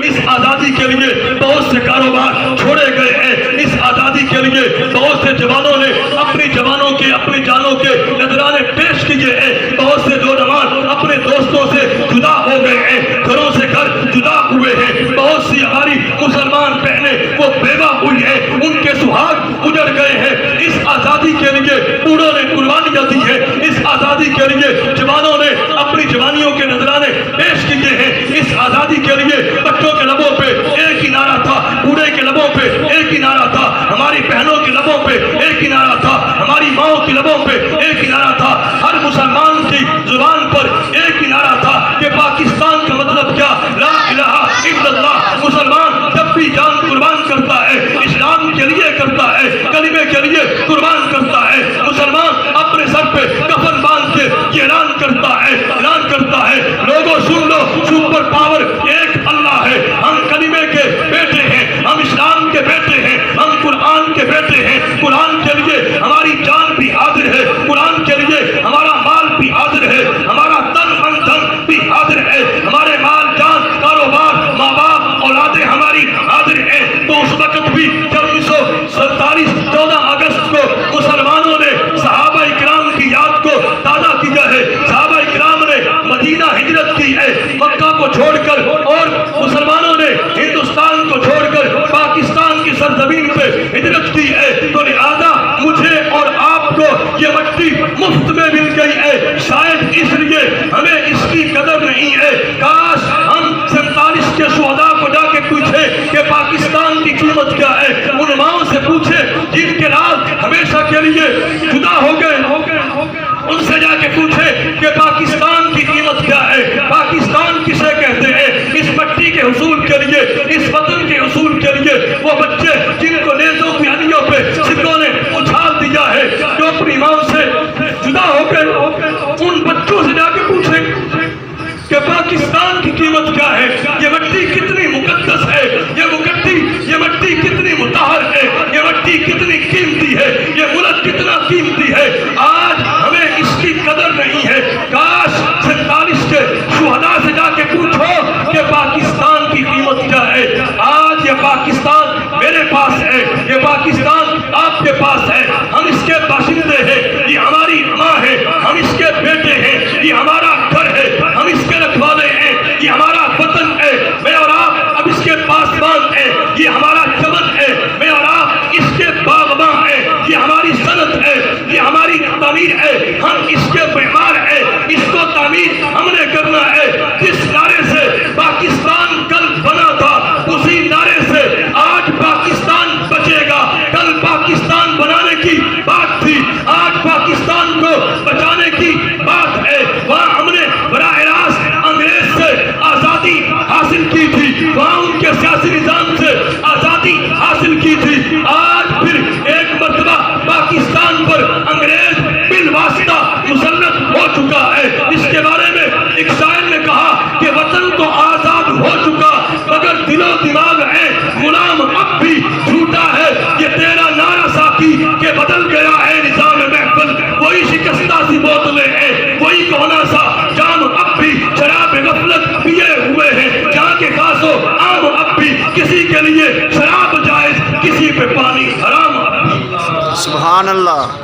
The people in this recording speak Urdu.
اس آزادی کے لیے بہت سے کاروبار چھوڑے گئے ہیں، اس آزادی کے لیے بہت سے جوانوں نے اپنی جانوں کے نذرانے پیش کیے ہیں، بہت سے نوجوان اپنے دوستوں سے جدا ہو گئے ہیں، گھروں سے گھر جدا ہوئے ہیں، بہت سی ہماری مسلمان بہنیں وہ بیوہ ہوئی ہیں، ان کے سہاگ اجڑ گئے ہیں۔ اس آزادی کے لیے بوڑھوں نے قربانیاں دی ہیں، اس آزادی کے لیے جوانوں نے اپنی جوانیوں کے نذرانے پیش کیے ہیں، اس آزادی کے لیے بچوں کے لبوں پہ ایک ہی نعرہ تھا، بوڑھے کے لبوں پہ ایک ہی نعرہ تھا، ہماری بہنوں کے لبوں پہ ایک ہی نعرہ تھا، ہماری ماؤں کی لبوں پہ ایک ہی نعرہ تھا، ہر مسلمان کی زبان پر ایک ہی نعرہ تھا کہ پاکستان کا مطلب کیا؟ لا الہ الا اللہ۔ مسلمان جب بھی جان قربان کرتا ہے اسلام کے لیے کرتا ہے، کلمے کے لیے قربان کرتا ہے، مسلمان اپنے سر پہ کفن باندھ کے یہ اعلان کرتا ہے لوگوں سن لو، سپر پاور ایک اللہ ہے، ہم کلمے کے بیٹے ہیں، ہم اسلام کے بیٹے ہیں، ہم قرآن کے بیٹے ہیں، قرآن کے لیے ہماری جان بھی حاضر ہے، قرآن کے لیے ہمارا مال بھی حاضر ہے، ہمارا تن من دھن بھی حاضر ہے، ہمارے مال جان کاروبار ماں باپ اولادیں ہماری حاضر ہیں۔ تو اس وقت بھی جب 1947 14 اگست کو مسلمانوں نے صحابہ کرام کی یاد کو تازہ کیا ہے، صحابہ کرام نے مدینہ ہجرت کی ہے، مکہ کو چھوڑ کر، اور مسلمانوں نے ہندوستان کو چھوڑ کر پاکستان کی سرزمین پہ ہجرت کی ہے، تو لہذا مجھے اور آپ کو یہ مٹی مفت میں مل گئی ہے، شاید اس لیے ہمیں اس کی قدر نہیں ہے۔ کاش ہم 47 کے شہداء کو جا کے پوچھے کہ پاکستان کی قیمت کیا ہے، ان ماؤں سے پوچھے جن کے لال ہمیشہ کے لیے جدا ہو گئے، ان سے جا کے پوچھے کہ پاکستان کی قیمت کیا ہے، پاکستان کسے کہتے ہیں۔ اس مٹی کے حصول کے لیے، اس وطن کے حصول کے لیے وہ بچے جن کو نیزوں کی ہڈیوں پہ سکوں نے اچھال دیا ہے، جو اپنی ماں سے جدا ہو گئے، ان بچوں سے جا کے پوچھیں کہ پاکستان کی قیمت کیا ہے، یہ مٹی کتنی مقدس ہے، یہ مٹی کتنی مطہر ہے، یہ مٹی کتنی قیمتی ہے، یہ ملک کتنا قیمتی ہے۔ آج ہمیں اس کی قدر نہیں ہے۔ کاش 47 کے شہداء سے جا کے پوچھو کہ پاکستان کی قیمت کیا ہے۔ آج یہ پاکستان میرے پاس ہے، یہ پاکستان آپ کے پاس ہے، ہم اس کے باشندے ہیں، یہ ہماری ماں ہے، ہم اس کے بیٹے ہیں، یہ ہمارا گھر ہے، ہم اس کے رکھوالے ہیں، یہ ہمارا وطن ہے، میں اور آپ اب اس کے پاسبان ہیں، یہ ہمارا چمن ہے، میں اور آپ اس کے باغباں ہیں، یہ ہماری صنعت ہے، یہ ہماری تعمیر ہے، ہم اس کے معمار ہیں، اس کو تعمیر ہم نے کرنا ہے۔ جس نعرے سے پاکستان کل بنا تھا، اسی نعرے سے آج پاکستان بچے گا۔ کل پاکستان بنانے کی بات تھی، آج پاکستان کو بچانے کی بات ہے۔ وہاں ہم نے براہ راست انگریز سے آزادی حاصل کی تھی، وہاں ان کے سیاسی نظام سے آزادی حاصل کی تھی۔ آج پھر ایک مرتبہ پاکستان پر انگریز بالواسطہ مسلط ہو چکا ہے۔ اس کے بارے میں ایک شاعر نے کہا کہ وطن تو آزاد ہو چکا مگر دل و دماغ ہے غلام اب بھی جھوٹا ہے۔ یہ تیرا نعرہ ساقی کہ بدل گیا ہے نظام محفل، وہی شکستہ سی بوتلیں ہیں، وہی کونا سا جام اب بھی شراب غفلت پیے ہوئے ہیں، جہاں کے خاص و عام اب بھی کسی کے لیے شراب جائز، کسی پہ پانی حرام اب بھی۔ سبحان اللہ۔